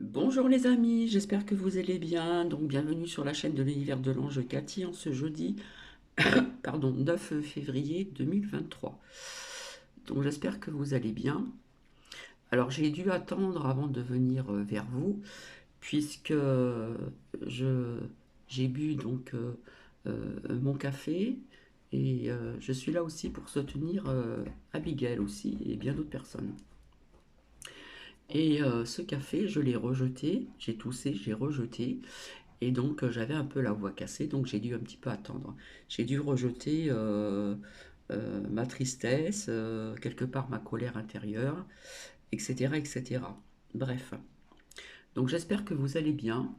Bonjour les amis, j'espère que vous allez bien. Donc bienvenue sur la chaîne de l'univers de l'ange Cathy en ce jeudi, pardon, 9 février 2023. Donc j'espère que vous allez bien. Alors j'ai dû attendre avant de venir vers vous puisque je j'ai bu donc mon café et je suis là aussi pour soutenir Abigail aussi et bien d'autres personnes. Et ce café, je l'ai rejeté, j'ai toussé, j'ai rejeté. Et donc j'avais un peu la voix cassée, donc j'ai dû un petit peu attendre. J'ai dû rejeter ma tristesse, quelque part ma colère intérieure, etc., etc. Bref. Donc j'espère que vous allez bien.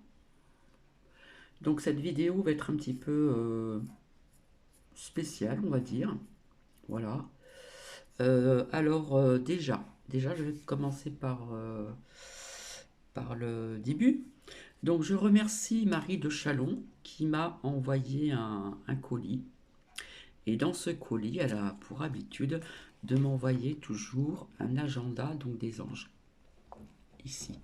Donc cette vidéo va être un petit peu spéciale, on va dire. Voilà. Déjà, je vais commencer par le début. Donc je remercie Marie de Chalon qui m'a envoyé un colis. Et dans ce colis, elle a pour habitude de m'envoyer toujours un agenda, donc des anges, ici.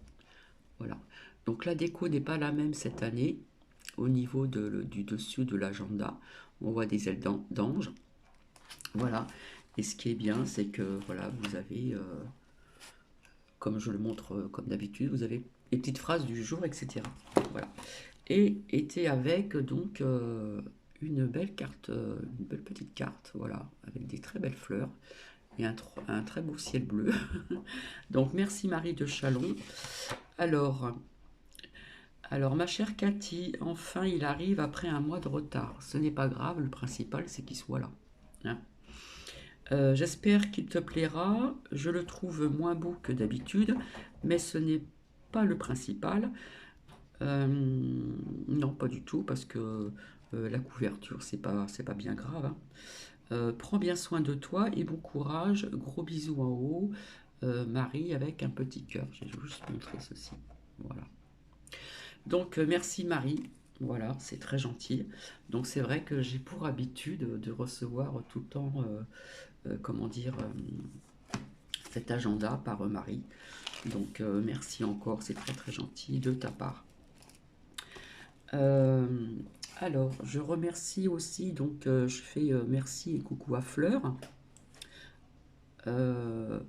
Voilà. Donc la déco n'est pas la même cette année au niveau du dessus de l'agenda. On voit des ailes d'anges. Voilà. Et ce qui est bien, c'est que voilà, vous avez, comme je le montre comme d'habitude, vous avez les petites phrases du jour, etc. Voilà. Et était avec donc une belle carte, une belle petite carte, voilà, avec des très belles fleurs et un très beau ciel bleu. Donc merci Marie de Chalon. Alors, alors ma chère Cathy, enfin il arrive après un mois de retard. Ce n'est pas grave, le principal c'est qu'il soit là. Hein. J'espère qu'il te plaira. Je le trouve moins beau que d'habitude, mais ce n'est pas le principal. Euh, non, pas du tout, parce que la couverture, c'est pas bien grave. Hein. Prends bien soin de toi et bon courage. Gros bisous en haut. Marie avec un petit cœur. Je vais juste montrer ceci. Voilà. Donc, merci Marie. Voilà, c'est très gentil. Donc, c'est vrai que j'ai pour habitude de recevoir tout le temps, comment dire, cet agenda par Marie. Donc, merci encore, c'est très très gentil de ta part. Euh, alors, je remercie aussi, donc je fais merci et coucou à Fleur. Euh,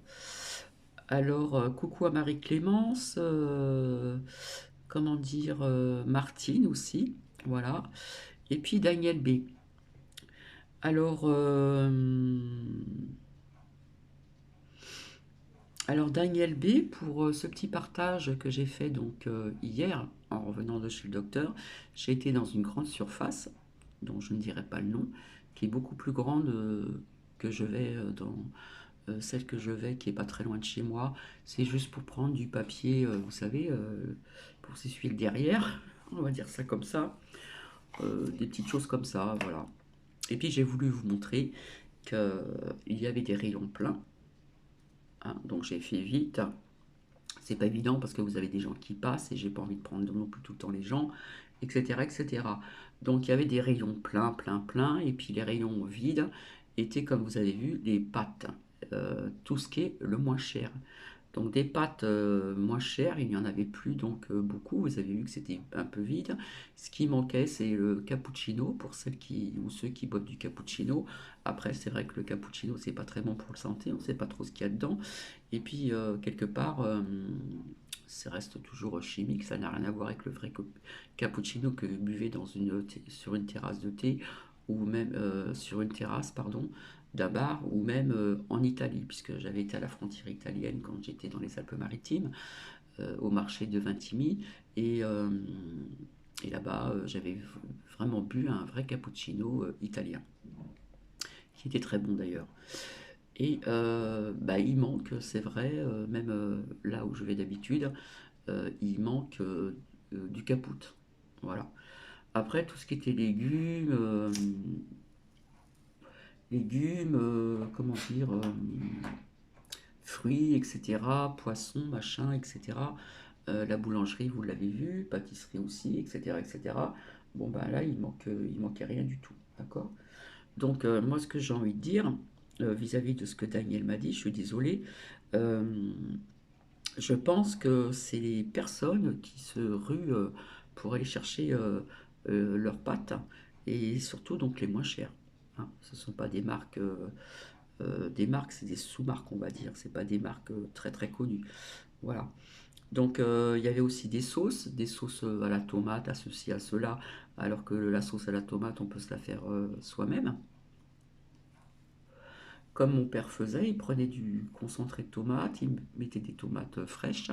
coucou à Marie-Clémence, comment dire, Martine aussi, voilà. Et puis Daniel B. Alors, alors Daniel B, pour ce petit partage que j'ai fait donc hier, en revenant de chez le docteur, j'ai été dans une grande surface, dont je ne dirai pas le nom, qui est beaucoup plus grande que je vais dans celle que je vais, qui est pas très loin de chez moi. C'est juste pour prendre du papier, vous savez, pour s'essuyer le derrière, on va dire ça comme ça. Des petites choses comme ça, voilà. Et puis j'ai voulu vous montrer qu'il y avait des rayons pleins, hein, donc j'ai fait vite. C'est pas évident parce que vous avez des gens qui passent et j'ai pas envie de prendre non plus tout le temps les gens, etc., etc. Donc il y avait des rayons pleins, pleins, pleins, et puis les rayons vides étaient, comme vous avez vu, les pâtes, tout ce qui est le moins cher. Donc des pâtes moins chères, il n'y en avait plus donc beaucoup. Vous avez vu que c'était un peu vide. Ce qui manquait, c'est le cappuccino pour celles qui ou ceux qui boivent du cappuccino. Après, c'est vrai que le cappuccino, c'est pas très bon pour la santé. On ne sait pas trop ce qu'il y a dedans. Et puis quelque part, ça reste toujours chimique. Ça n'a rien à voir avec le vrai cappuccino que vous buvez sur une terrasse de thé ou même sur une terrasse, pardon, d'un bar ou même en Italie, puisque j'avais été à la frontière italienne quand j'étais dans les Alpes-Maritimes, au marché de Vintimille, et, euh, et là-bas j'avais vraiment bu un vrai cappuccino italien, qui était très bon d'ailleurs. Et bah, il manque, c'est vrai, même là où je vais d'habitude, il manque du capoute. Voilà. Après, tout ce qui était légumes, comment dire, fruits, etc., poissons, machin, etc. La boulangerie, vous l'avez vu, pâtisserie aussi, etc., etc. Bon, ben là, il manquait rien du tout, d'accord? Donc, moi, ce que j'ai envie de dire, vis-à-vis de ce que Daniel m'a dit, je suis désolée, euh, Je pense que c'est les personnes qui se ruent pour aller chercher leurs pâtes et surtout donc les moins chères, hein. Ce ne sont pas des marques, c'est des sous-marques on va dire, c'est pas des marques très très connues. Voilà. Donc il y avait aussi des sauces à la tomate, à ceci, à cela, alors que la sauce à la tomate on peut se la faire soi-même. Comme mon père faisait, il prenait du concentré de tomate, il mettait des tomates fraîches.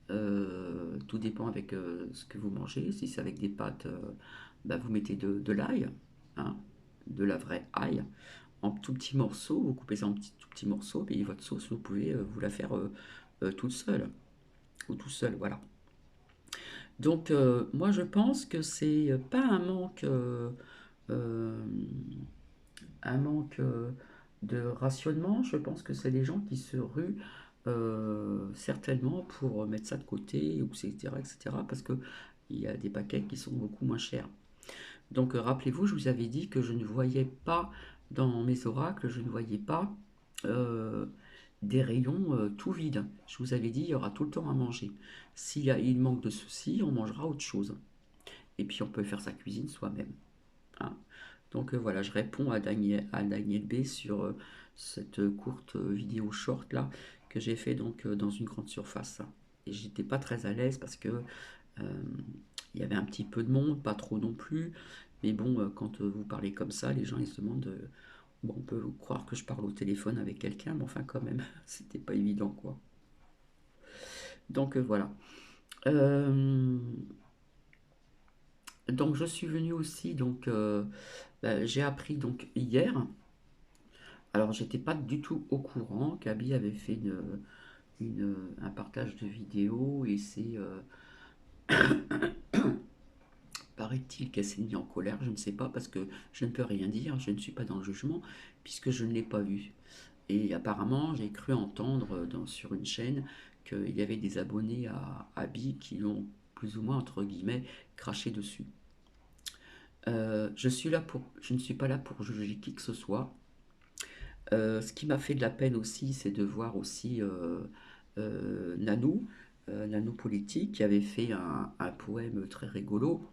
Tout dépend avec ce que vous mangez. Si c'est avec des pâtes, bah, vous mettez de l'ail, hein, de la vraie ail, en tout petits morceaux. Vous coupez ça en tout petits morceaux, et votre sauce, vous pouvez vous la faire toute seule, ou tout seul, voilà. Donc, moi, je pense que c'est pas euh, un manque de rationnement. Je pense que c'est des gens qui se ruent certainement pour mettre ça de côté, ou etc., etc., parce que il y a des paquets qui sont beaucoup moins chers. Donc rappelez-vous, je vous avais dit que je ne voyais pas dans mes oracles, je ne voyais pas euh, des rayons tout vides. Je vous avais dit, il y aura tout le temps à manger. Il manque de ceci, on mangera autre chose. Et puis on peut faire sa cuisine soi-même, hein. Donc voilà, je réponds à Daniel B sur cette courte vidéo short là que j'ai fait donc dans une grande surface. Et j'étais pas très à l'aise parce que il y avait un petit peu de monde, pas trop non plus. Mais bon, quand vous parlez comme ça, les gens ils se demandent. Bon, on peut croire que je parle au téléphone avec quelqu'un, mais enfin quand même, c'était pas évident quoi. Donc voilà. Euh, donc je suis venu aussi donc j'ai appris donc hier. Alors, j'étais pas du tout au courant qu'Abby avait fait un partage de vidéo et paraît-il qu'elle s'est mise en colère, je ne sais pas, parce que je ne peux rien dire, je ne suis pas dans le jugement, puisque je ne l'ai pas vu. Et apparemment, j'ai cru entendre sur une chaîne qu'il y avait des abonnés à Abby qui l'ont plus ou moins, entre guillemets, craché dessus. Je ne suis pas là pour juger qui que ce soit. Ce qui m'a fait de la peine aussi, c'est de voir aussi Nanou, Nanou Politique, qui avait fait un poème très rigolo.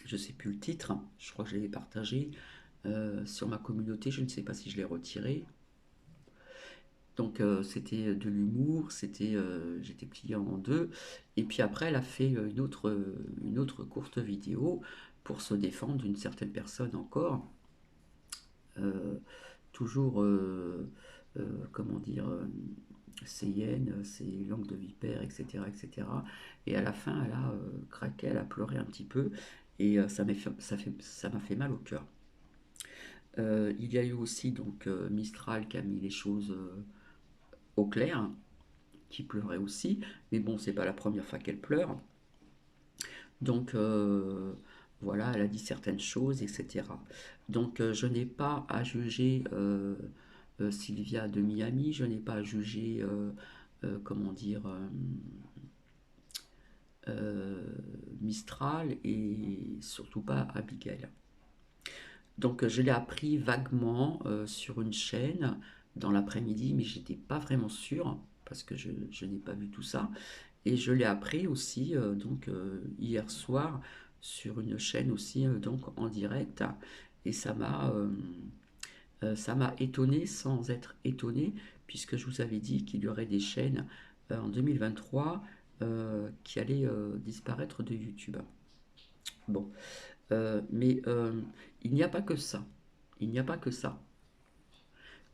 Je ne sais plus le titre, hein, je crois que je l'avais partagé sur ma communauté, je ne sais pas si je l'ai retiré. Donc c'était de l'humour, j'étais plié en deux. Et puis après, elle a fait une autre courte vidéo pour se défendre d'une certaine personne encore. Euh, toujours, comment dire, ses hyènes, ses langues de vipère, etc., etc. Et à la fin, elle a craqué, elle a pleuré un petit peu, et ça m'a fait mal au cœur. Il y a eu aussi donc Mistral qui a mis les choses au clair, qui pleurait aussi, mais bon, c'est pas la première fois qu'elle pleure. Donc voilà, elle a dit certaines choses, etc. Donc je n'ai pas à juger Sylvia de Miami, je n'ai pas à juger, comment dire, euh, Mistral et surtout pas Abigail. Donc je l'ai appris vaguement sur une chaîne dans l'après-midi, mais j'étais pas vraiment sûre parce que je n'ai pas vu tout ça. Et je l'ai appris aussi donc hier soir sur une chaîne aussi donc en direct. Et ça m'a étonné sans être étonné puisque je vous avais dit qu'il y aurait des chaînes en 2023 qui allaient disparaître de YouTube. Bon, mais il n'y a pas que ça. Il n'y a pas que ça.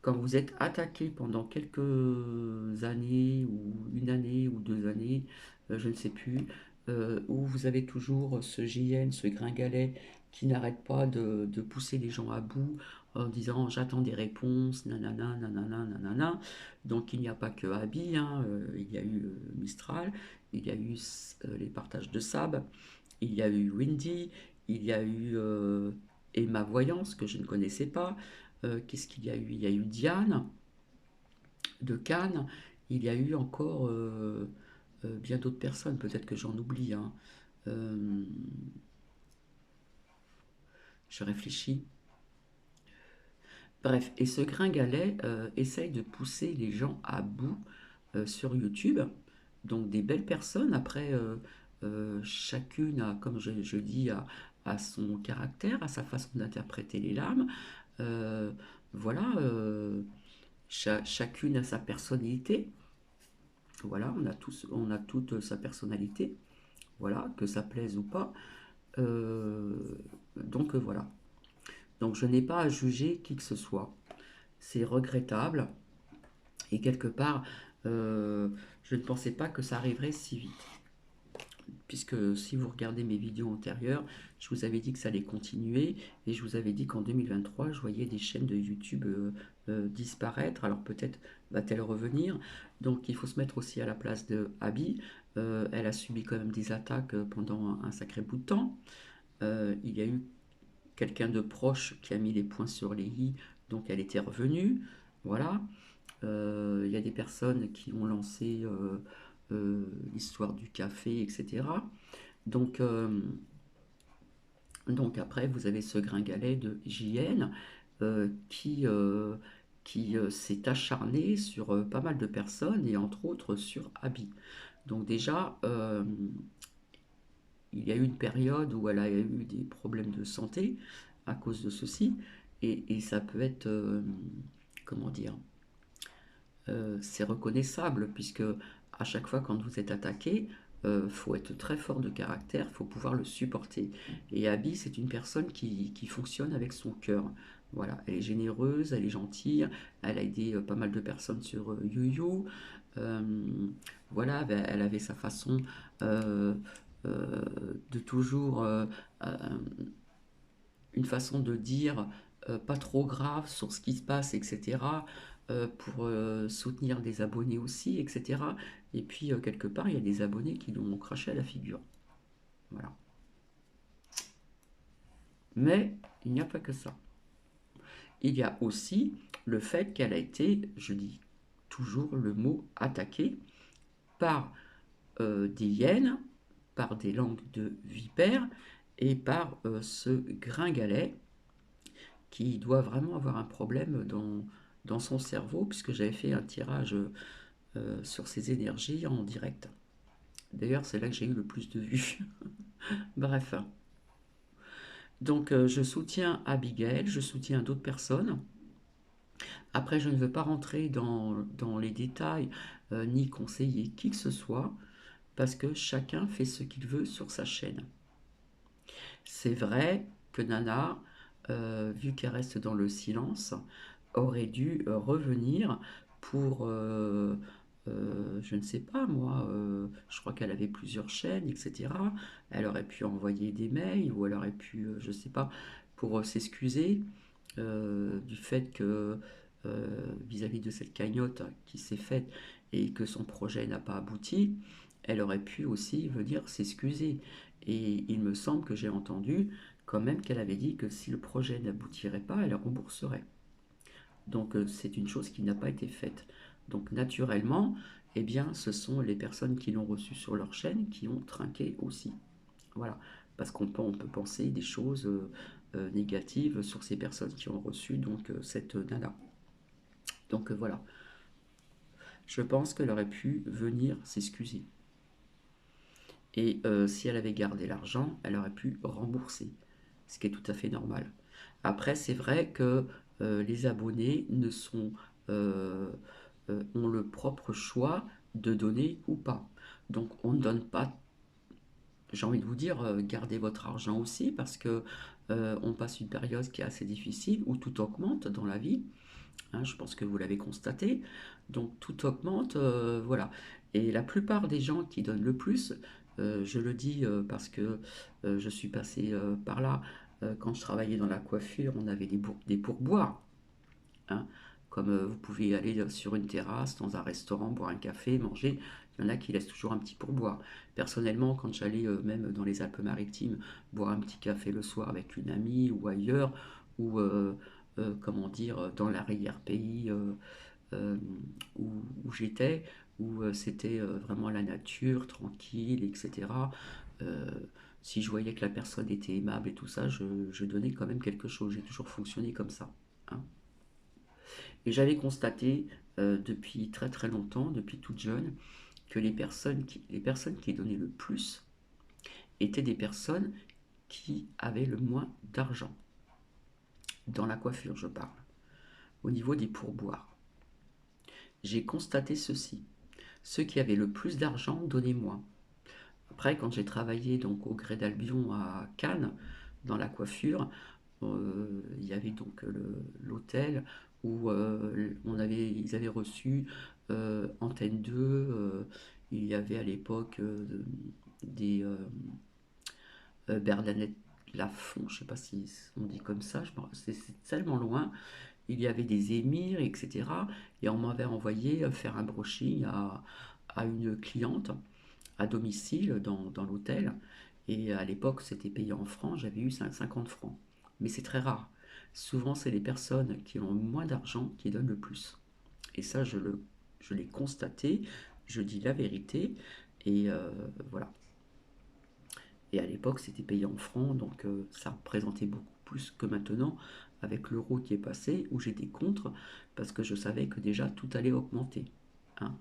Quand vous êtes attaqué pendant quelques années, ou une année, ou 2 années, je ne sais plus, où vous avez toujours ce JN, ce gringalet, qui n'arrête pas de pousser les gens à bout en disant j'attends des réponses, nanana, nanana, nanana. Donc il n'y a pas que Abby, hein, il y a eu Mistral, il y a eu les partages de Sab, il y a eu Windy, il y a eu Emma Voyance, que je ne connaissais pas. Qu'est-ce qu'il y a eu? Il y a eu Diane de Cannes. Il y a eu encore bien d'autres personnes. Peut-être que j'en oublie, hein. Euh, je réfléchis. Bref, et ce gringalet essaye de pousser les gens à bout sur YouTube. Donc des belles personnes, après, chacune a, comme je dis, a son caractère, a sa façon d'interpréter les larmes. Euh, voilà, chacune a sa personnalité. Voilà, on a toute sa personnalité. Voilà, que ça plaise ou pas. Euh, donc voilà. Donc je n'ai pas à juger qui que ce soit. C'est regrettable. Et quelque part, je ne pensais pas que ça arriverait si vite. Puisque si vous regardez mes vidéos antérieures, je vous avais dit que ça allait continuer et je vous avais dit qu'en 2023, je voyais des chaînes de YouTube disparaître. Alors peut-être va-t-elle revenir. Donc il faut se mettre aussi à la place de Abby. Elle a subi quand même des attaques pendant un sacré bout de temps. Il y a eu quelqu'un de proche qui a mis les points sur les i, donc elle était revenue. Voilà. Il y a des personnes qui ont lancé l'histoire du café, etc. Donc, donc après, vous avez ce gringalet de JN qui s'est acharné sur pas mal de personnes et entre autres sur Abby. Donc déjà, il y a eu une période où elle a eu des problèmes de santé à cause de ceci et ça peut être, comment dire, c'est reconnaissable puisque à chaque fois quand vous êtes attaqué, faut être très fort de caractère, faut pouvoir le supporter. Et Abby, c'est une personne qui fonctionne avec son cœur. Voilà, elle est généreuse, elle est gentille, elle a aidé pas mal de personnes sur YouYou. Euh, voilà, elle avait sa façon euh, euh, de toujours euh, une façon de dire pas trop grave sur ce qui se passe, etc., pour soutenir des abonnés aussi, etc. Et puis, quelque part, il y a des abonnés qui lui ont craché à la figure. Voilà. Mais il n'y a pas que ça. Il y a aussi le fait qu'elle a été, je dis toujours le mot attaquée, par des hyènes, par des langues de vipères et par ce gringalet qui doit vraiment avoir un problème dans son cerveau, puisque j'avais fait un tirage sur ses énergies en direct. D'ailleurs, c'est là que j'ai eu le plus de vues. Bref. Donc, je soutiens Abigail, je soutiens d'autres personnes. Après, je ne veux pas rentrer dans les détails ni conseiller qui que ce soit, parce que chacun fait ce qu'il veut sur sa chaîne. C'est vrai que Nana, vu qu'elle reste dans le silence, aurait dû revenir pour, je ne sais pas moi, je crois qu'elle avait plusieurs chaînes, etc. Elle aurait pu envoyer des mails ou elle aurait pu, je ne sais pas, pour s'excuser du fait que vis-à-vis de cette cagnotte qui s'est faite et que son projet n'a pas abouti, elle aurait pu aussi venir s'excuser. Et il me semble que j'ai entendu quand même qu'elle avait dit que si le projet n'aboutirait pas, elle rembourserait. Donc c'est une chose qui n'a pas été faite. Donc naturellement, eh bien, ce sont les personnes qui l'ont reçu sur leur chaîne qui ont trinqué aussi. Voilà, parce on peut penser des choses négatives sur ces personnes qui ont reçu donc cette nana. Donc voilà, je pense qu'elle aurait pu venir s'excuser. Et si elle avait gardé l'argent, elle aurait pu rembourser, ce qui est tout à fait normal. Après, c'est vrai que les abonnés ne sont, euh, ont le propre choix de donner ou pas. Donc on ne donne pas, j'ai envie de vous dire, gardez votre argent aussi parce que on passe une période qui est assez difficile où tout augmente dans la vie. Hein, je pense que vous l'avez constaté. Donc tout augmente, voilà. Et la plupart des gens qui donnent le plus, je le dis parce que je suis passé par là, quand je travaillais dans la coiffure, on avait des pourboires. Hein. Comme vous pouvez aller sur une terrasse, dans un restaurant, boire un café, manger, il y en a qui laissent toujours un petit pourboire. Personnellement, quand j'allais même dans les Alpes-Maritimes boire un petit café le soir avec une amie ou ailleurs, ou comment dire, dans l'arrière-pays euh, où j'étais, où c'était vraiment la nature, tranquille, etc. Euh, si je voyais que la personne était aimable et tout ça, je donnais quand même quelque chose. J'ai toujours fonctionné comme ça. Hein. Et j'avais constaté depuis très très longtemps, depuis toute jeune, que les personnes qui donnaient le plus étaient des personnes qui avaient le moins d'argent. Dans la coiffure, je parle. Au niveau des pourboires. J'ai constaté ceci. Ceux qui avaient le plus d'argent donnaient moins. Après, quand j'ai travaillé donc au Grès d'Albion à Cannes, dans la coiffure, il y avait donc l'hôtel où ils avaient reçu Antenne 2, il y avait à l'époque des Bernadette Lafont, je ne sais pas si on dit comme ça, c'est tellement loin. Il y avait des émirs, etc. Et on m'avait envoyé faire un brushing à une cliente à domicile dans l'hôtel. Et à l'époque, c'était payé en francs, j'avais eu 50 francs. Mais c'est très rare. Souvent, c'est les personnes qui ont moins d'argent qui donnent le plus. Et ça, je l'ai constaté, je dis la vérité. Et voilà. Et à l'époque, c'était payé en francs, donc ça représentait beaucoup plus que maintenant, avec l'euro qui est passé, où j'étais contre, parce que je savais que déjà tout allait augmenter, hein.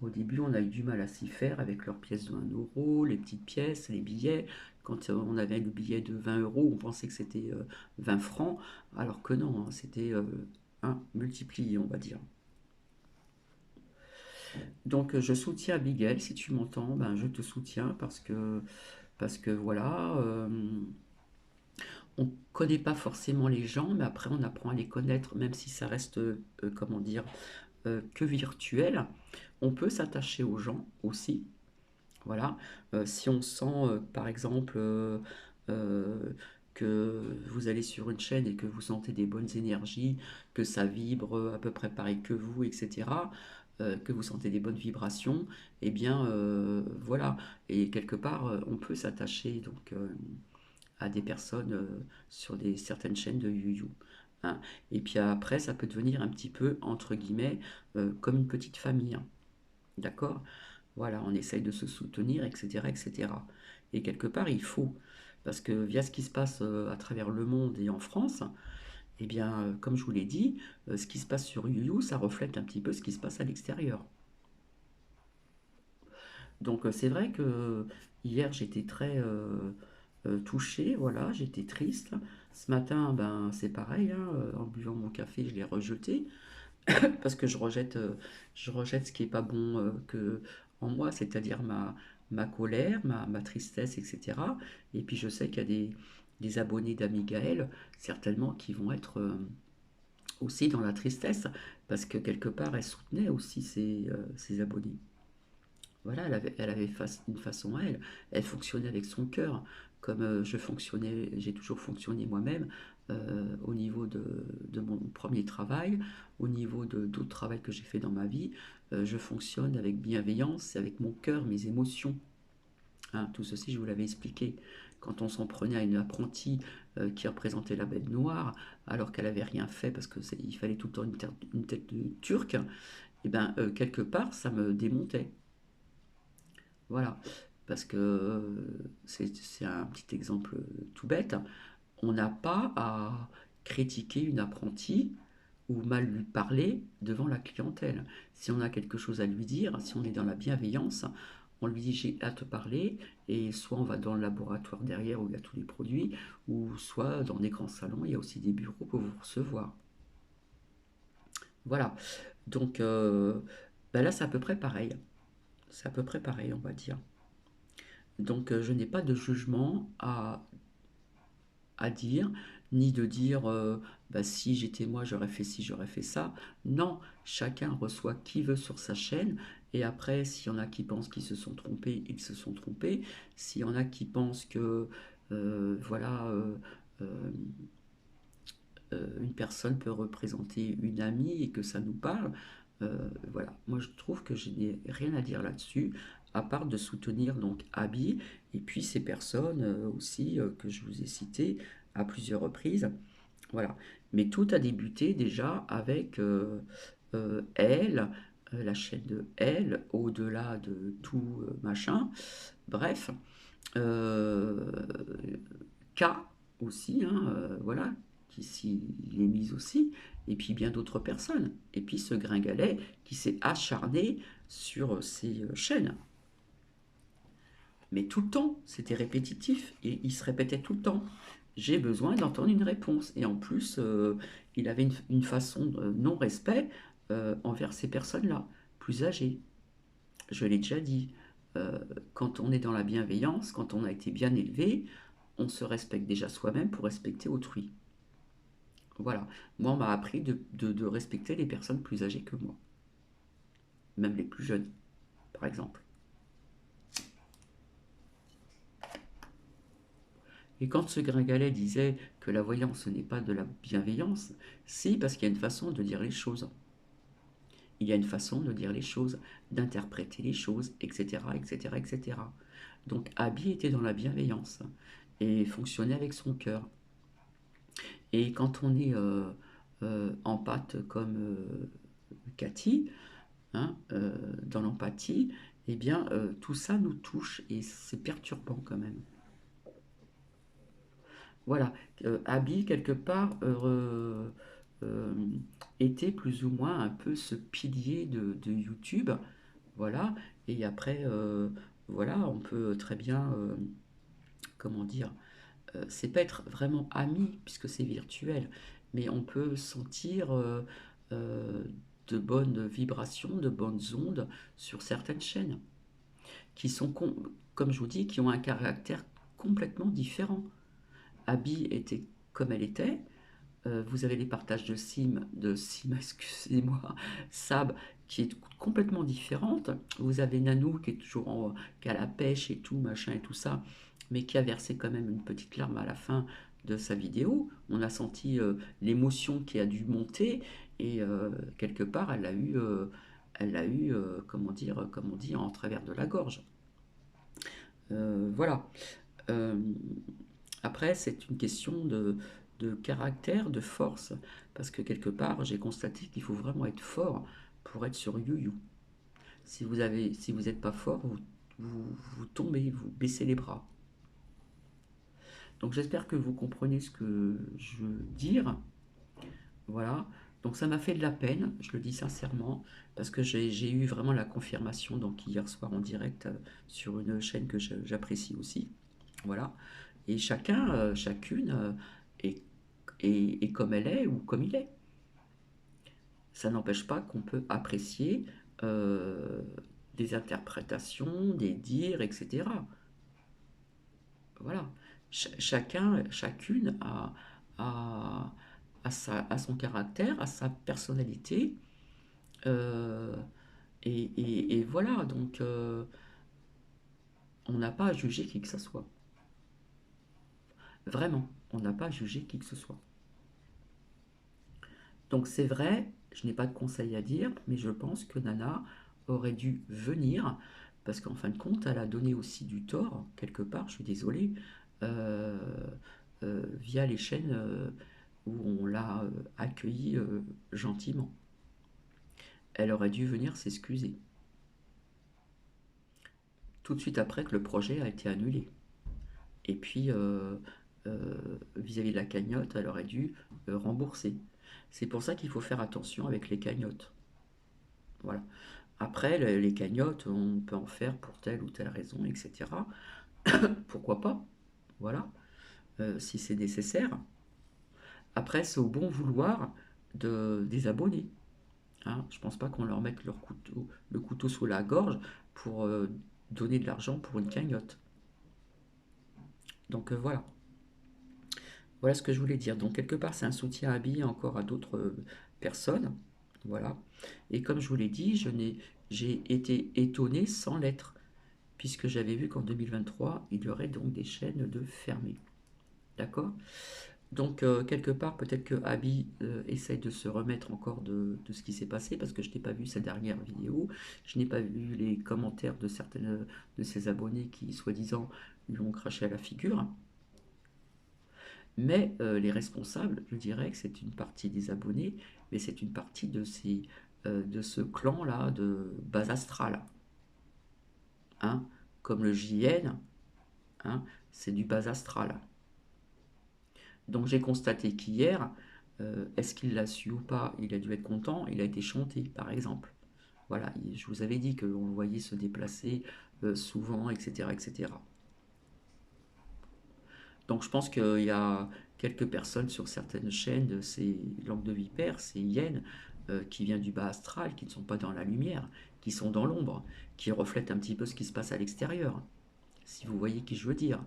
Au début, on a eu du mal à s'y faire avec leurs pièces de 1 euro, les petites pièces, les billets. Quand on avait le billet de 20 euros, on pensait que c'était 20 francs, alors que non, hein, c'était multiplié, on va dire. Donc je soutiens Abigail, si tu m'entends, ben, je te soutiens parce que voilà, on ne connaît pas forcément les gens, mais après on apprend à les connaître, même si ça reste, comment dire, que virtuel. On peut s'attacher aux gens aussi. Voilà. Si on sent, par exemple, que vous allez sur une chaîne et que vous sentez des bonnes énergies, que ça vibre à peu près pareil que vous, etc., que vous sentez des bonnes vibrations, eh bien, voilà. Et quelque part, on peut s'attacher donc à des personnes sur certaines chaînes de YouYou, hein. Et puis après, ça peut devenir un petit peu, entre guillemets, comme une petite famille, hein. D'accord? Voilà, on essaye de se soutenir, etc., etc. Et cetera. Et quelque part, il faut, parce que via ce qui se passe à travers le monde et en France, eh bien, comme je vous l'ai dit, ce qui se passe sur YouYou, ça reflète un petit peu ce qui se passe à l'extérieur. Donc c'est vrai que hier j'étais très touchée, voilà, j'étais triste. Ce matin, ben c'est pareil, hein, en buvant mon café, je l'ai rejeté parce que je rejette ce qui est pas bon en moi, c'est-à-dire ma colère, ma tristesse, etc. Et puis je sais qu'il y a des abonnés d'Amigaël, certainement, qui vont être aussi dans la tristesse, parce que quelque part, elle soutenait aussi ses abonnés. Voilà, elle avait une façon à elle. Elle fonctionnait avec son cœur, comme j'ai toujours fonctionné moi-même au niveau de mon premier travail, au niveau d'autres travaux que j'ai fait dans ma vie. Je fonctionne avec bienveillance, avec mon cœur, mes émotions, hein. Tout ceci, je vous l'avais expliqué. Quand on s'en prenait à une apprentie qui représentait la bête noire, alors qu'elle n'avait rien fait parce qu'il fallait tout le temps une tête de turc, et ben quelque part, ça me démontait. Voilà, parce que c'est un petit exemple tout bête. On n'a pas à critiquer une apprentie ou mal lui parler devant la clientèle. Si on a quelque chose à lui dire, si on est dans la bienveillance, on lui dit j'ai à te parler, et soit on va dans le laboratoire derrière où il y a tous les produits, ou soit dans des grands salons, il y a aussi des bureaux pour vous recevoir. Voilà, donc ben là c'est à peu près pareil. C'est à peu près pareil, on va dire. Donc je n'ai pas de jugement à dire, ni de dire bah, si j'étais moi j'aurais fait ci, j'aurais fait ça. Non, chacun reçoit qui veut sur sa chaîne. Et après, s'il y en a qui pensent qu'ils se sont trompés, ils se sont trompés. S'il y en a qui pensent que voilà, euh, une personne peut représenter une amie et que ça nous parle, voilà. Moi, je trouve que je n'ai rien à dire là-dessus, à part de soutenir donc Abby et puis ces personnes aussi que je vous ai citées à plusieurs reprises. Voilà. Mais tout a débuté déjà avec elle, la chaîne de elle, au-delà de tout machin. Bref, euh, K aussi, hein, voilà, qui s'y est mise aussi, et puis bien d'autres personnes. Et puis ce Gringalet qui s'est acharné sur ces chaînes. Mais tout le temps, c'était répétitif, et il se répétait tout le temps. J'ai besoin d'entendre une réponse. Et en plus, il avait une façon de non-respect envers ces personnes-là, plus âgées. Je l'ai déjà dit, euh, quand on est dans la bienveillance, quand on a été bien élevé, on se respecte déjà soi-même pour respecter autrui. Voilà. Moi, on m'a appris de respecter les personnes plus âgées que moi, même les plus jeunes, par exemple. Et quand ce Gringalet disait que la voyance ce n'est pas de la bienveillance, si, parce qu'il y a une façon de dire les choses. Il y a une façon de dire les choses, d'interpréter les choses, etc., etc., etc. Donc Abby était dans la bienveillance et fonctionnait avec son cœur. Et quand on est en pâte comme Cathy, hein, dans l'empathie, eh bien tout ça nous touche et c'est perturbant quand même. Voilà, Abby, quelque part, euh, était plus ou moins un peu ce pilier de YouTube. Voilà, et après, voilà, on peut très bien, comment dire, c'est pas être vraiment ami, puisque c'est virtuel, mais on peut sentir euh, de bonnes vibrations, de bonnes ondes sur certaines chaînes, qui sont, comme je vous dis, qui ont un caractère complètement différent. Abby était comme elle était. Vous avez les partages de Sim, excusez-moi, Sab, qui est complètement différente. Vous avez Nanou qui est toujours qui a la pêche et tout, machin et tout ça, mais qui a versé quand même une petite larme à la fin de sa vidéo. On a senti l'émotion qui a dû monter et quelque part elle a eu, comment dire, comme on dit, en travers de la gorge. Voilà. Euh, Après, c'est une question de caractère, de force, parce que quelque part, j'ai constaté qu'il faut vraiment être fort pour être sur YouYou. Si vous n'êtes pas fort, vous tombez, vous baissez les bras. Donc j'espère que vous comprenez ce que je veux dire. Voilà. Donc ça m'a fait de la peine, je le dis sincèrement, parce que j'ai eu vraiment la confirmation donc hier soir en direct sur une chaîne que j'apprécie aussi. Voilà. Et chacun, chacune est, est comme elle est ou comme il est. Ça n'empêche pas qu'on peut apprécier euh, des interprétations, des dires, etc. Voilà. Chacun, chacune a, a son caractère, a sa personnalité. euh, et voilà, donc on n'a pas à juger qui que ce soit. Vraiment, on n'a pas à juger qui que ce soit. Donc c'est vrai, je n'ai pas de conseil à dire, mais je pense que Nana aurait dû venir, parce qu'en fin de compte, elle a donné aussi du tort, quelque part, je suis désolée, euh, via les chaînes où on l'a accueillie gentiment. Elle aurait dû venir s'excuser, tout de suite après que le projet a été annulé. Et puis, vis-à-vis de la cagnotte, elle aurait dû rembourser. C'est pour ça qu'il faut faire attention avec les cagnottes. Voilà. Après, les cagnottes, on peut en faire pour telle ou telle raison, etc. Pourquoi pas? Voilà, si c'est nécessaire. Après, c'est au bon vouloir des abonnés. Hein. Je ne pense pas qu'on leur mette le couteau sous la gorge pour donner de l'argent pour une cagnotte. Donc voilà. Voilà ce que je voulais dire. Donc quelque part, c'est un soutien habillé encore à d'autres personnes. Voilà. Et comme je vous l'ai dit, j'ai été étonné sans l'être, puisque j'avais vu qu'en 2023, il y aurait donc des chaînes de fermées. D'accord? Donc, quelque part, peut-être que Abby essaye de se remettre encore de ce qui s'est passé, parce que je n'ai pas vu sa dernière vidéo, je n'ai pas vu les commentaires de certaines de ses abonnés qui, soi-disant, lui ont craché à la figure. Mais les responsables, je dirais que c'est une partie des abonnés, mais c'est une partie de ce clan-là de base astrale. Hein, comme le JN, hein, c'est du bas astral. Donc j'ai constaté qu'hier, est-ce qu'il l'a su ou pas? Il a dû être content, il a été chanté, par exemple. Voilà, je vous avais dit qu'on le voyait se déplacer souvent, etc., etc. Donc je pense qu'il y a quelques personnes sur certaines chaînes, c'est Langue de Vipère, c'est Yen, qui vient du bas astral, qui ne sont pas dans la lumière, qui sont dans l'ombre, qui reflètent un petit peu ce qui se passe à l'extérieur, si vous voyez qui je veux dire,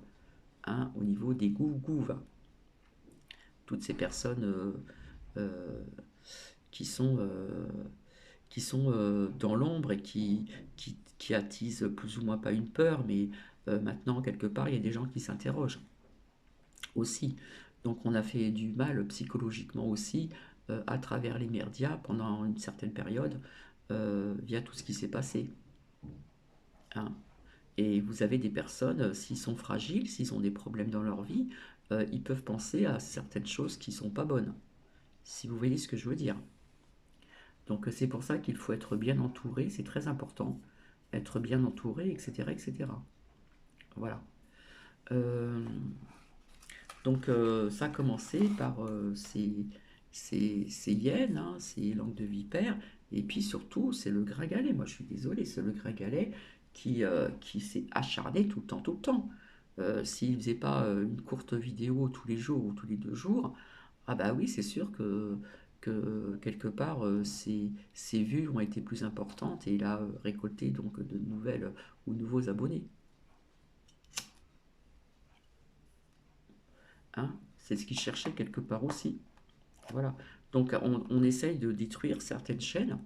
hein, au niveau des gouves. Toutes ces personnes euh, qui sont, dans l'ombre et qui attisent plus ou moins pas une peur, mais maintenant, quelque part, il y a des gens qui s'interrogent aussi. Donc on a fait du mal psychologiquement aussi à travers les médias pendant une certaine période via tout ce qui s'est passé, hein. Et vous avez des personnes, s'ils sont fragiles, s'ils ont des problèmes dans leur vie, ils peuvent penser à certaines choses qui sont pas bonnes, si vous voyez ce que je veux dire. Donc c'est pour ça qu'il faut être bien entouré, c'est très important, être bien entouré, etc., etc. Voilà. Euh, Donc ça a commencé par ces hyènes, hein, ces langues de vipère, et puis surtout c'est le gringalet. Moi je suis désolé, c'est le gringalet qui s'est acharné tout le temps, tout le temps. S'il faisait pas une courte vidéo tous les jours ou tous les 2 jours, ah bah oui c'est sûr que quelque part ses vues ont été plus importantes et il a récolté donc de nouvelles ou nouveaux abonnés, hein. C'est ce qu'il cherchait quelque part aussi. Voilà. Donc on essaye de détruire certaines chaînes.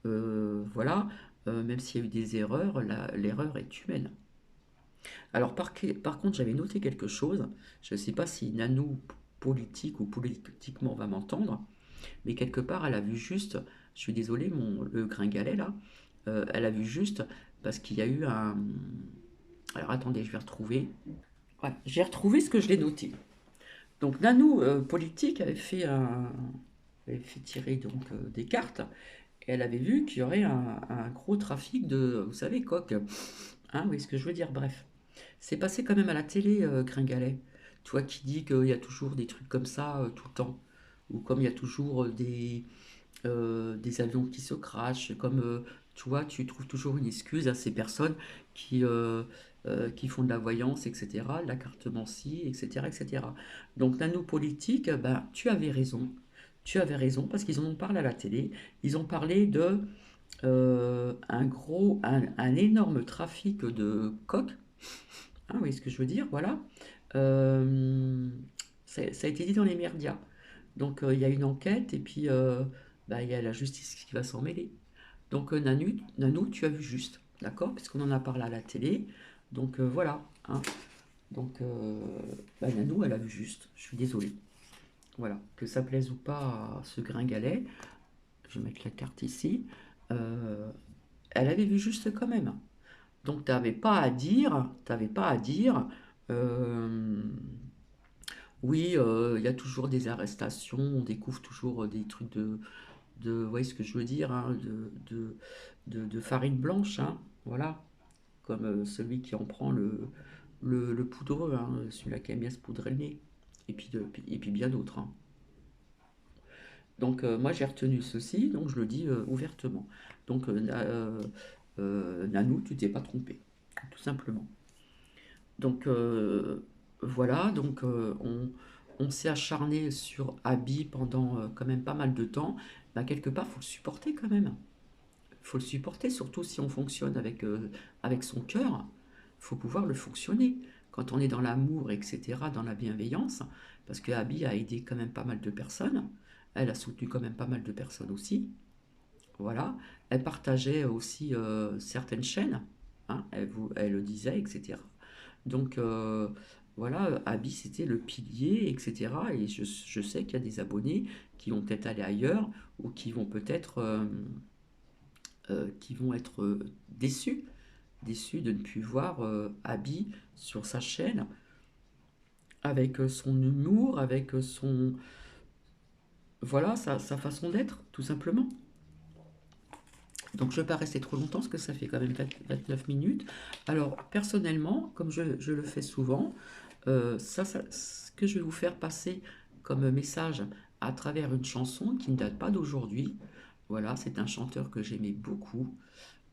Voilà. Même s'il y a eu des erreurs, l'erreur est humaine. Alors par contre, j'avais noté quelque chose. Je ne sais pas si Nanou politique ou politiquement va m'entendre, mais quelque part, elle a vu juste, je suis désolé, le gringalet là, elle a vu juste parce qu'il y a eu un... Alors attendez, je vais retrouver. Voilà, j'ai retrouvé ce que je l'ai noté. Donc Nanou politique avait fait tirer donc des cartes et elle avait vu qu'il y aurait un gros trafic de, vous savez, coq. Hein, oui, ce que je veux dire, bref. C'est passé quand même à la télé, Gringalet. Tu vois, qui dit qu'il y a toujours des trucs comme ça tout le temps. Ou comme il y a toujours des avions qui se crashent, comme tu vois, tu trouves toujours une excuse à ces personnes qui font de la voyance, etc., de la cartomancie, etc., etc. Donc, nanopolitique, ben, tu avais raison, parce qu'ils en ont parlé à la télé, ils ont parlé de un énorme trafic de coques, hein, oui, ce que je veux dire, voilà. Euh, ça a été dit dans les médias. Donc il y a une enquête et puis bah, il y a la justice qui va s'en mêler. Donc Nanou, tu as vu juste, d'accord? Puisqu'on en a parlé à la télé. Donc voilà, hein. Donc bah, Nanou, elle a vu juste. Je suis désolé. Voilà, que ça plaise ou pas à ce gringalet, je vais mettre la carte ici. euh, Elle avait vu juste quand même. Donc t'avais pas à dire, euh, oui, il y a toujours des arrestations, on découvre toujours des trucs vous voyez ce que je veux dire, hein, de farine blanche, hein, voilà, comme celui qui en prend le poudreux, hein, celui-là qui aime bien se poudrer le nez, et puis bien d'autres, hein. Donc moi j'ai retenu ceci, donc je le dis ouvertement. Donc Nanou, tu t'es pas trompé, tout simplement. Donc voilà, donc on s'est acharné sur Abby pendant quand même pas mal de temps. Bah, quelque part, il faut le supporter quand même. Il faut le supporter, surtout si on fonctionne avec son cœur. Il faut pouvoir le fonctionner. Quand on est dans l'amour, etc., dans la bienveillance, parce que Abby a aidé quand même pas mal de personnes. Elle a soutenu quand même pas mal de personnes aussi. Voilà. Elle partageait aussi certaines chaînes, hein, elle le disait, etc. Donc voilà, Abby c'était le pilier, etc. Et je sais qu'il y a des abonnés qui vont peut-être aller ailleurs ou qui vont être déçus, déçus de ne plus voir Abby sur sa chaîne avec son humour, avec son voilà sa façon d'être, tout simplement. Donc je ne vais pas rester trop longtemps parce que ça fait quand même 29 minutes. Alors personnellement, comme je le fais souvent, Ce que je vais vous faire passer comme message à travers une chanson qui ne date pas d'aujourd'hui. Voilà, c'est un chanteur que j'aimais beaucoup,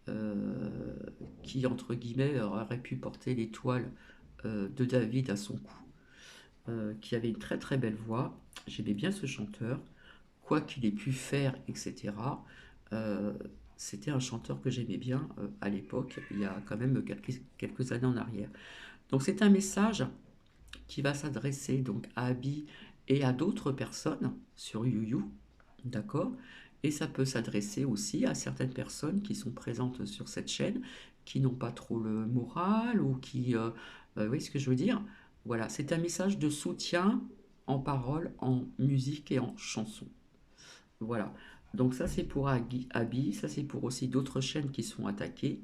euh, qui, entre guillemets, aurait pu porter l'étoile de David à son cou, qui avait une très très belle voix. J'aimais bien ce chanteur, quoi qu'il ait pu faire, etc. euh, C'était un chanteur que j'aimais bien à l'époque, il y a quand même quelques années en arrière. Donc c'est un message qui va s'adresser donc à Abby et à d'autres personnes sur YouYou, d'accord? Et ça peut s'adresser aussi à certaines personnes qui sont présentes sur cette chaîne, qui n'ont pas trop le moral ou qui... vous voyez ce que je veux dire? Voilà, c'est un message de soutien en parole, en musique et en chanson. Voilà. Donc ça c'est pour Abby, ça c'est pour aussi d'autres chaînes qui sont attaquées.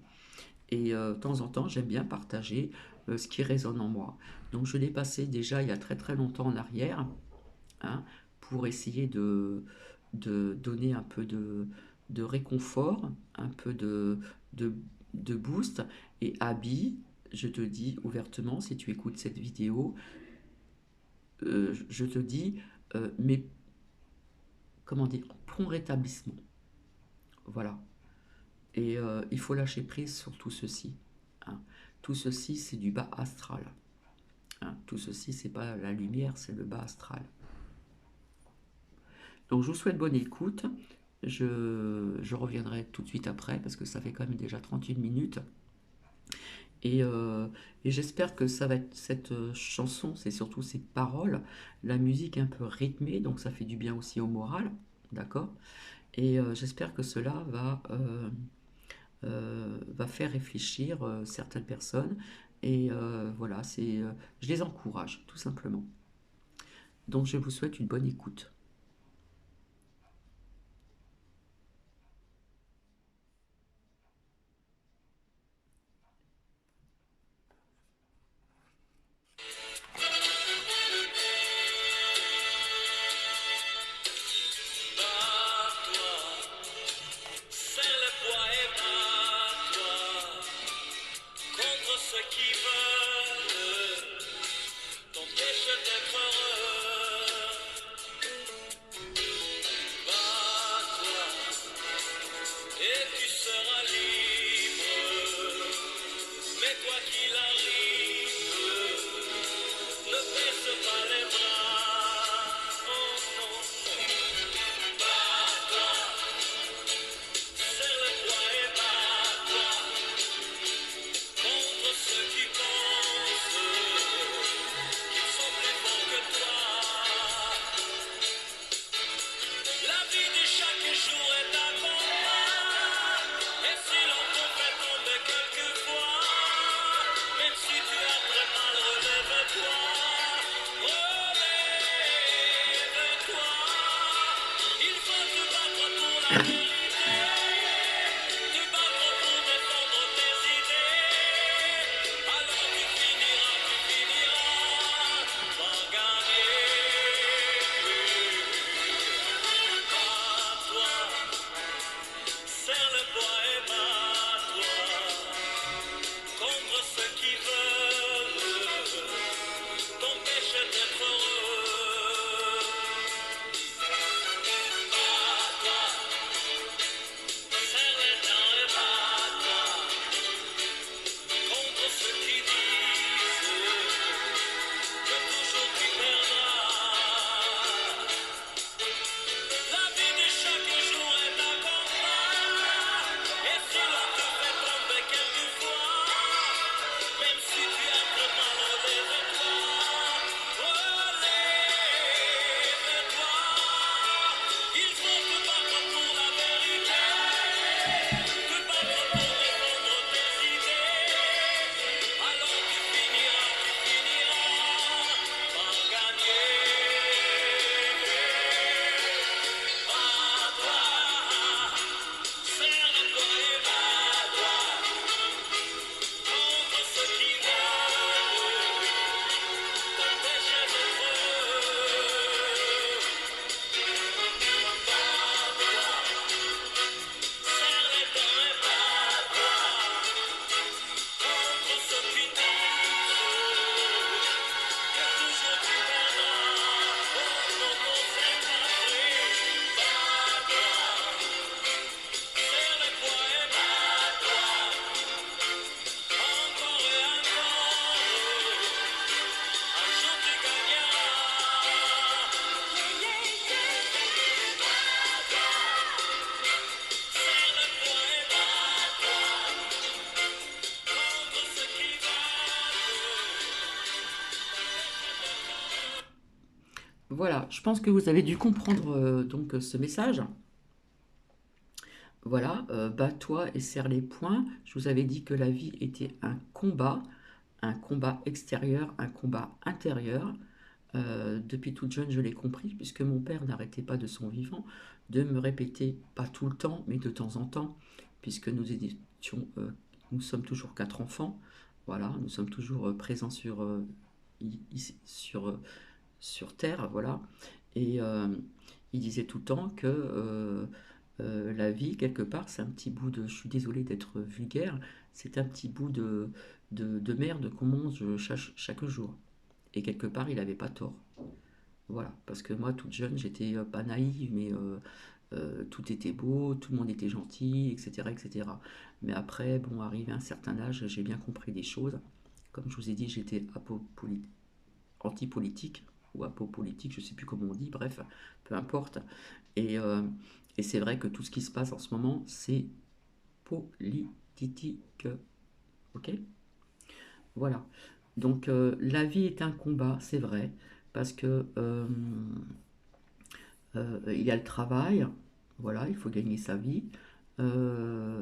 Et de temps en temps, j'aime bien partager ce qui résonne en moi. Donc je l'ai passé déjà il y a très très longtemps en arrière, hein, pour essayer de donner un peu de réconfort, un peu de, de boost. Et Abby, je te dis ouvertement, si tu écoutes cette vidéo, je te dis, mais comment dire, prompt rétablissement. Voilà. Et il faut lâcher prise sur tout ceci, hein. Tout ceci, c'est du bas astral, hein. Tout ceci, c'est pas la lumière, c'est le bas astral. Donc, je vous souhaite bonne écoute. Je reviendrai tout de suite après parce que ça fait quand même déjà 31 minutes. Et, euh, et j'espère que ça va être cette chanson, c'est surtout ses paroles, la musique un peu rythmée, donc ça fait du bien aussi au moral, d'accord? Et j'espère que cela va faire réfléchir certaines personnes. Et voilà, je les encourage, tout simplement. Donc je vous souhaite une bonne écoute. Bats-toi, serre le poids et bats-toi contre ceux qui veulent t'empêcher d'être heureux. Bats-toi et tu seras libre. Mais quoi qu'il arrive, ne baisse pas les bras. Oh non, non. Bats-toi, serre le poids et bats-toi contre ceux qui pensent qu'ils sont plus forts que toi. La vie de chaque jour est un combat. Et si l'on te fait tomber quelquefois, même si Voilà, je pense que vous avez dû comprendre donc ce message. Voilà, bats-toi et serre les poings. Je vous avais dit que la vie était un combat extérieur, un combat intérieur. Depuis toute jeune, je l'ai compris, puisque mon père n'arrêtait pas de son vivant de me répéter, pas tout le temps, mais de temps en temps, puisque nous sommes toujours quatre enfants. Voilà, nous sommes toujours présents sur, sur Terre, voilà. Et il disait tout le temps que la vie, quelque part, c'est un petit bout de, je suis désolé d'être vulgaire, c'est un petit bout de merde qu'on mange chaque jour. Et quelque part, il n'avait pas tort. Voilà, parce que moi, toute jeune, j'étais pas naïve, mais tout était beau, tout le monde était gentil, etc., etc. Mais après, bon, arrivé à un certain âge, j'ai bien compris des choses. Comme je vous ai dit, j'étais anti-politique ou apopolitique, je ne sais plus comment on dit, bref, peu importe. Et, euh, et c'est vrai que tout ce qui se passe en ce moment, c'est politique. Ok? Voilà. Donc la vie est un combat, c'est vrai, parce que il y a le travail, voilà, il faut gagner sa vie. Euh,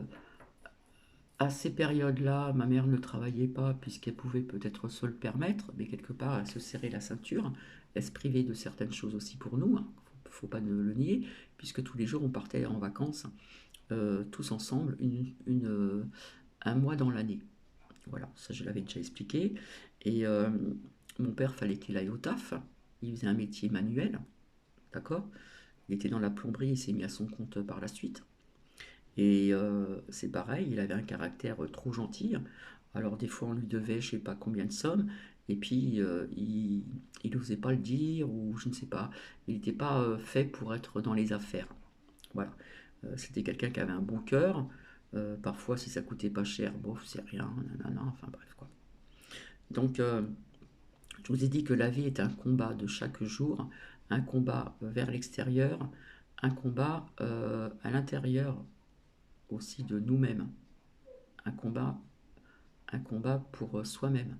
à ces périodes-là, ma mère ne travaillait pas puisqu'elle pouvait peut-être se le permettre, mais quelque part, elle se serrait la ceinture, elle se privait de certaines choses aussi pour nous, hein, faut pas le nier, puisque tous les jours on partait en vacances, tous ensemble, un mois dans l'année. Voilà, ça je l'avais déjà expliqué. Et mon père, fallait qu'il aille au taf, il faisait un métier manuel, d'accord? Il était dans la plomberie, il s'est mis à son compte par la suite. Et c'est pareil, il avait un caractère trop gentil. Alors des fois on lui devait je sais pas combien de sommes, et puis il n'osait pas le dire, ou je ne sais pas, il n'était pas fait pour être dans les affaires. Voilà. C'était quelqu'un qui avait un bon cœur. Parfois si ça coûtait pas cher, bof, c'est rien, nanana, enfin bref quoi. Donc je vous ai dit que la vie est un combat de chaque jour, un combat vers l'extérieur, un combat à l'intérieur aussi de nous-mêmes, un combat, un combat pour soi-même,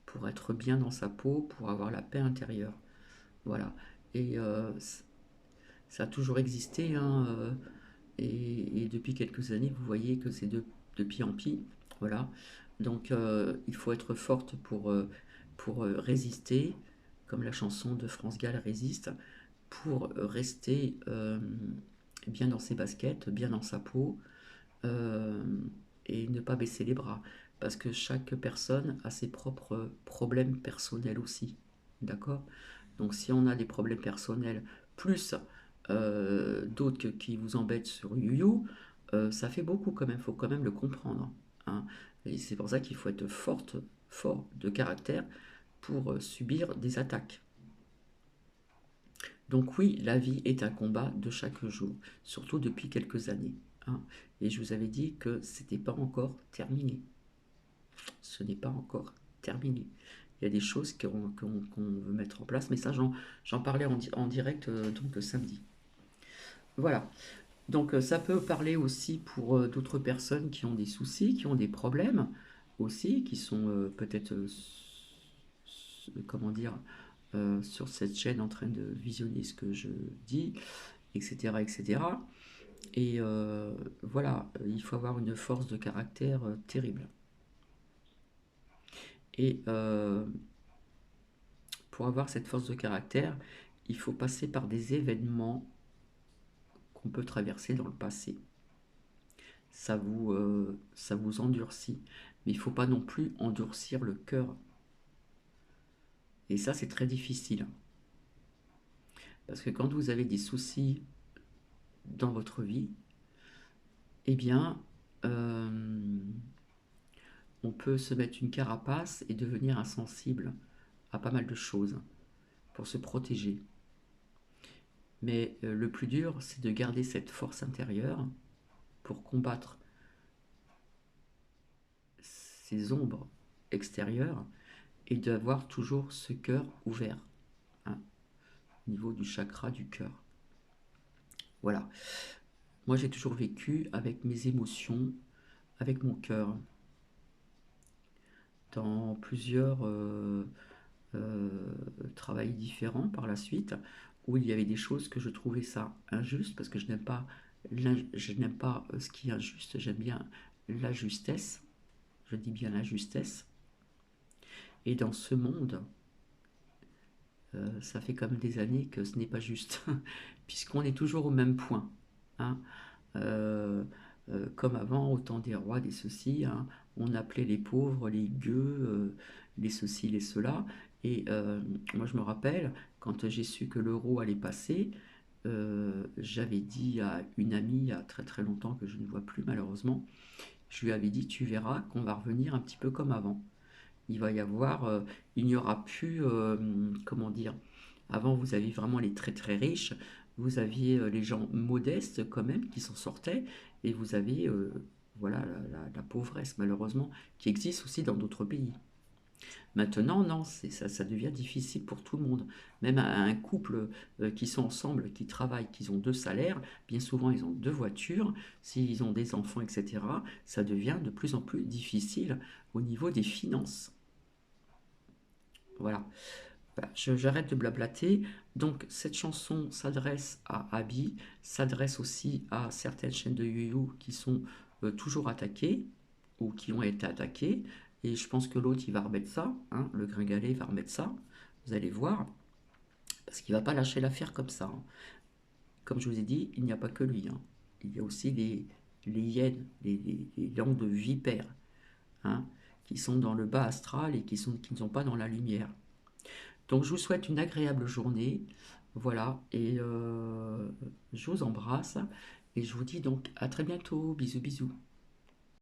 pour être bien dans sa peau, pour avoir la paix intérieure. Voilà. Et ça a toujours existé, hein, et depuis quelques années, vous voyez que c'est de pis en pis. Voilà. Donc il faut être forte pour résister, comme la chanson de France Gall Résiste, pour rester bien dans ses baskets, bien dans sa peau, euh, et ne pas baisser les bras. Parce que chaque personne a ses propres problèmes personnels aussi. D'accord? Donc si on a des problèmes personnels, plus d'autres qui vous embêtent sur YouYou, ça fait beaucoup quand même, il faut quand même le comprendre, hein. Et c'est pour ça qu'il faut être fort de caractère pour subir des attaques. Donc oui, la vie est un combat de chaque jour, surtout depuis quelques années, hein. Et je vous avais dit que c'était pas encore terminé. Ce n'est pas encore terminé. Il y a des choses qu'on veut mettre en place, mais ça j'en parlais en direct donc samedi. Voilà. Donc ça peut parler aussi pour d'autres personnes qui ont des soucis, qui ont des problèmes aussi, qui sont peut-être, comment dire, sur cette chaîne en train de visionner ce que je dis, etc. etc. Et voilà, il faut avoir une force de caractère terrible. Et pour avoir cette force de caractère, il faut passer par des événements qu'on peut traverser dans le passé. Ça vous endurcit. Mais il ne faut pas non plus endurcir le cœur. Et ça, c'est très difficile. Parce que quand vous avez des soucis dans votre vie, eh bien, on peut se mettre une carapace et devenir insensible à pas mal de choses pour se protéger. Mais le plus dur, c'est de garder cette force intérieure pour combattre ces ombres extérieures et d'avoir toujours ce cœur ouvert, hein, au niveau du chakra du cœur. Voilà. Moi, j'ai toujours vécu avec mes émotions, avec mon cœur, dans plusieurs euh, travail différent par la suite, où il y avait des choses que je trouvais ça injuste, parce que je n'aime pas ce qui est injuste, j'aime bien la justesse, je dis bien la justesse. Et dans ce monde, ça fait comme des années que ce n'est pas juste, puisqu'on est toujours au même point, hein. Euh, Comme avant, au temps des rois, des ceci, hein, on appelait les pauvres les gueux, les ceci, les cela. Et moi, je me rappelle, quand j'ai su que l'euro allait passer, j'avais dit à une amie, il y a très très longtemps que je ne vois plus malheureusement, je lui avais dit, tu verras qu'on va revenir un petit peu comme avant. Il va y avoir, il n'y aura plus, comment dire, avant vous aviez vraiment les très très riches, vous aviez les gens modestes quand même qui s'en sortaient, et vous avez voilà la pauvresse malheureusement qui existe aussi dans d'autres pays. Maintenant, non, ça devient difficile pour tout le monde. Même un couple qui sont ensemble, qui travaillent, qui ont deux salaires, bien souvent ils ont deux voitures, s'ils ont des enfants, etc., ça devient de plus en plus difficile au niveau des finances. Voilà. Voilà, j'arrête de blablater. Donc, cette chanson s'adresse à Abby, s'adresse aussi à certaines chaînes de YouYou qui sont toujours attaquées ou qui ont été attaquées. Et je pense que l'autre, il va remettre ça, hein, le gringalet va remettre ça. Vous allez voir, parce qu'il ne va pas lâcher l'affaire comme ça, hein. Comme je vous ai dit, il n'y a pas que lui, hein. Il y a aussi les hyènes, les langues de vipères, hein, qui sont dans le bas astral et qui ne sont pas dans la lumière. Donc je vous souhaite une agréable journée. Voilà, et je vous embrasse et je vous dis donc à très bientôt. Bisous, bisous.